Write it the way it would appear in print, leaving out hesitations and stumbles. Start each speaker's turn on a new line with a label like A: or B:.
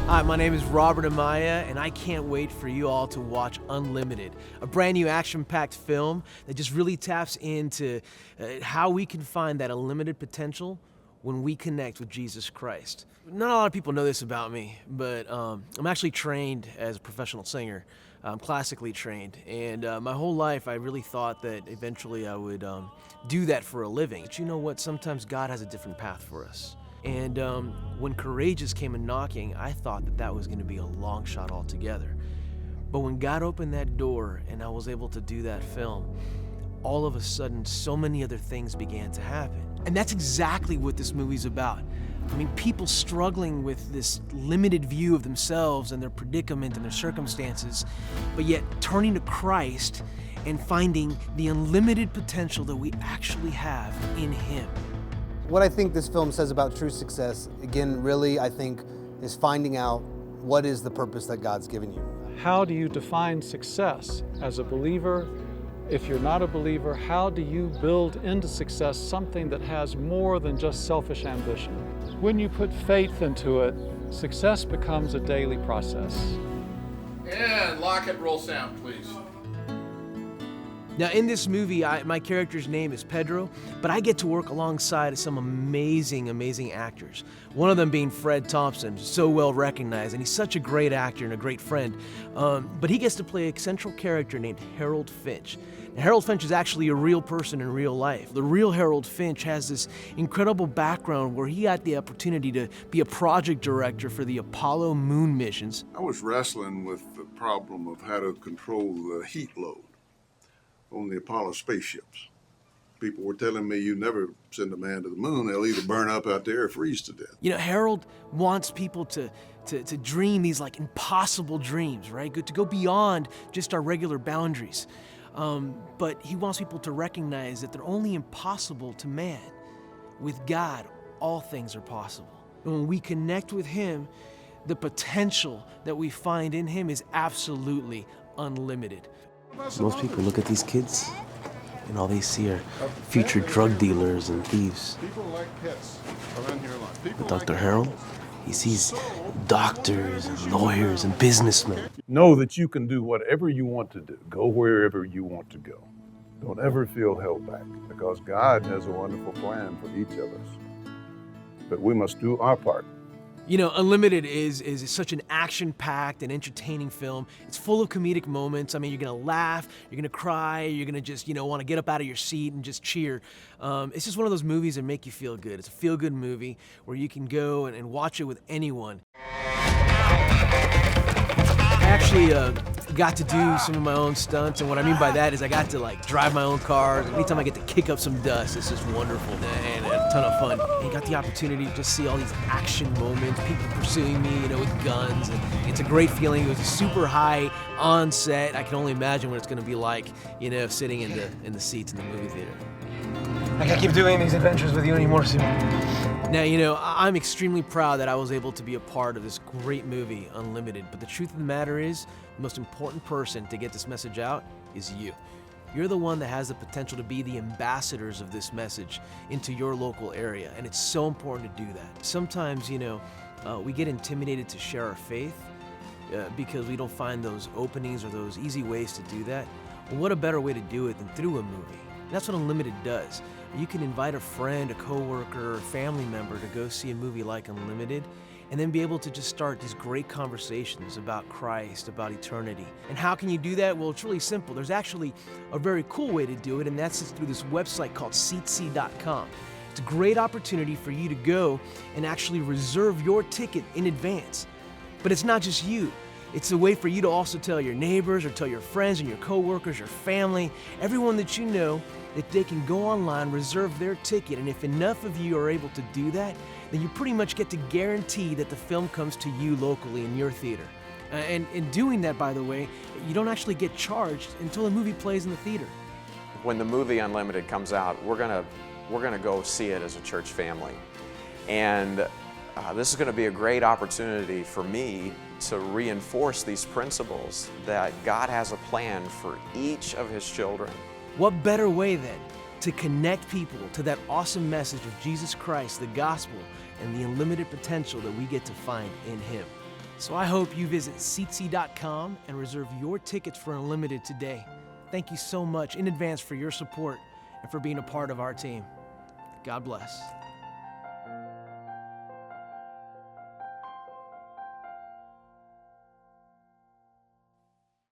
A: Hi, my name is Robert Amaya, and I can't wait for you all to watch Unlimited, a brand new action-packed film that just really taps into how we can find that unlimited potential when we connect with Jesus Christ. Not a lot of people know this about me, but I'm actually trained as a professional singer. I'm classically trained, and my whole life I really thought that eventually I would do that for a living. But you know what? Sometimes God has a different path for us. And when Courageous came a knocking, I thought that that was going to be a long shot altogether. But when God opened that door and I was able to do that film, all of a sudden, so many other things began to happen. And that's exactly what this movie's about. I mean, people struggling with this limited view of themselves and their predicament and their circumstances, but yet turning to Christ and finding the unlimited potential that we actually have in Him.
B: What I think this film says about true success, again, really, I think, is finding out what is the purpose that God's given you.
C: How do you define success as a believer? If you're not a believer, how do you build into success something that has more than just selfish ambition? When you put faith into it, success becomes a daily process.
D: And lock and roll sound, please.
A: Now, in this movie, my character's name is Pedro, but I get to work alongside some amazing, amazing actors. One of them being Fred Thompson, so well recognized, and he's such a great actor and a great friend. But he gets to play a central character named Harold Finch. Now, Harold Finch is actually a real person in real life. The real Harold Finch has this incredible background where he had the opportunity to be a project director for the Apollo moon missions.
E: I was wrestling with the problem of how to control the heat load on the Apollo spaceships. People were telling me you never send a man to the moon, they'll either burn up out there or freeze to death.
A: You know, Harold wants people to dream these like impossible dreams, right? To go beyond just our regular boundaries. But he wants people to recognize that they're only impossible to man. With God, all things are possible. And when we connect with Him, the potential that we find in Him is absolutely unlimited.
F: Most people look at these kids and all they see are future drug dealers and thieves. But Dr. Harold, he sees doctors and lawyers and businessmen.
G: Know that you can do whatever you want to do. Go wherever you want to go. Don't ever feel held back, because God has a wonderful plan for each of us. But we must do our part.
A: You know, Unlimited is such an action-packed and entertaining film. It's full of comedic moments. I mean, you're gonna laugh, you're gonna cry, you're gonna just, want to get up out of your seat and just cheer. It's just one of those movies that make you feel good. It's a feel-good movie where you can go and watch it with anyone. I actually got to do some of my own stunts, and what I mean by that is I got to drive my own cars. Anytime I get to kick up some dust, it's just wonderful and a ton of fun. And you got the opportunity to just see all these action moments, people pursuing me, with guns, and it's a great feeling. It was super high on set. I can only imagine what it's going to be like, sitting in the seats in the movie theater. I can't keep doing these adventures with you anymore, Sue. Now, I'm extremely proud that I was able to be a part of this great movie, Unlimited. But the truth of the matter is, the most important person to get this message out is you. You're the one that has the potential to be the ambassadors of this message into your local area, and it's so important to do that. Sometimes, we get intimidated to share our faith because we don't find those openings or those easy ways to do that. Well, what a better way to do it than through a movie? That's what Unlimited does. You can invite a friend, a coworker, or family member to go see a movie like Unlimited, and then be able to just start these great conversations about Christ, about eternity. And how can you do that? Well, it's really simple. There's actually a very cool way to do it, and that's through this website called SeatSee.com. It's a great opportunity for you to go and actually reserve your ticket in advance. But it's not just you. It's a way for you to also tell your neighbors or tell your friends and your coworkers, your family, everyone that you know, that they can go online, reserve their ticket, and if enough of you are able to do that, then you pretty much get to guarantee that the film comes to you locally in your theater. And in doing that, by the way, you don't actually get charged until the movie plays in the theater.
H: When the movie Unlimited comes out, we're gonna go see it as a church family. And this is gonna be a great opportunity for me to reinforce these principles that God has a plan for each of His children.
A: What better way then to connect people to that awesome message of Jesus Christ, the gospel, and the unlimited potential that we get to find in Him? So I hope you visit SeatSee.com and reserve your tickets for Unlimited today. Thank you so much in advance for your support and for being a part of our team. God bless.